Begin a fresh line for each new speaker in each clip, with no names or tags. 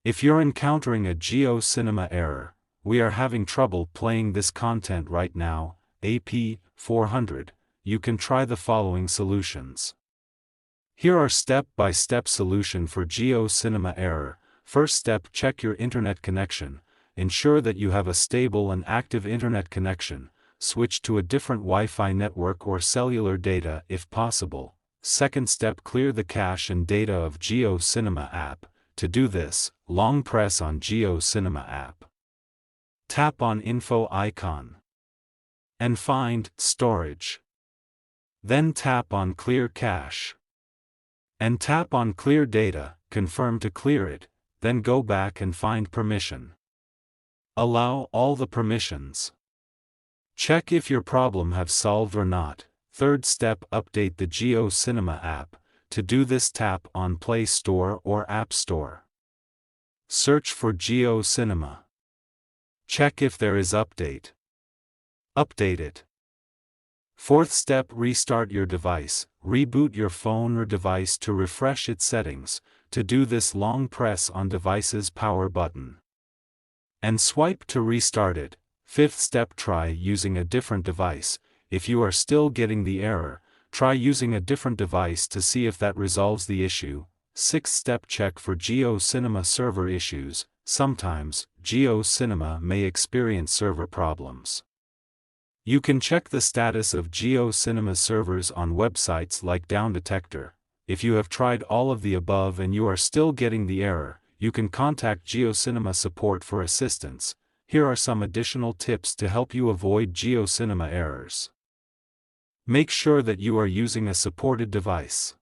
If you're encountering a GeoCinema error, we are having trouble playing this content right now, AP-400, you can try the following solutions. Here are step-by-step solution for GeoCinema error. First step, check your internet connection. Ensure that you have a stable and active internet connection. Switch to a different Wi-Fi network or cellular data if possible. Second step, clear the cache and data of GeoCinema app. To do this, long press on GeoCinema app. Tap on Info icon. And find Storage. Then tap on Clear Cache. And tap on Clear Data, confirm to clear it, then go back and find Permission. Allow all the permissions. Check if your problem have solved or not. Third step, update the GeoCinema app. To do this, tap on Play Store or App Store. Search for GeoCinema. Check if there is update. Update it. Fourth step, restart your device. Reboot your phone or device to refresh its settings. To do this, long press on device's power button. And swipe to restart it. Fifth step, try using a different device. If you are still getting the error, try using a different device to see if that resolves the issue. Sixth step, check for GeoCinema server issues. Sometimes, GeoCinema may experience server problems. You can check the status of GeoCinema servers on websites like Down Detector. If you have tried all of the above and you are still getting the error, you can contact GeoCinema support for assistance. Here are some additional tips to help you avoid GeoCinema errors. Make sure that you are using a supported device.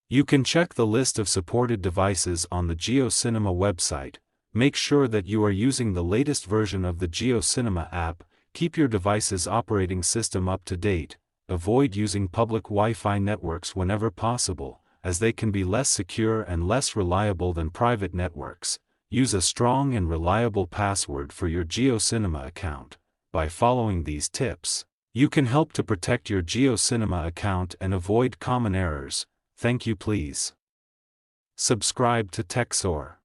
You can check the list of supported devices on the GeoCinema website. Make sure that you are using the latest version of the GeoCinema app. Keep your device's operating system up to date. Avoid using public Wi-Fi networks whenever possible, as they can be less secure and less reliable than private networks. Use a strong and reliable password for your GeoCinema account. By following these tips, you can help to protect your GeoCinema account and avoid common errors. Thank you. Please subscribe to TechSoar.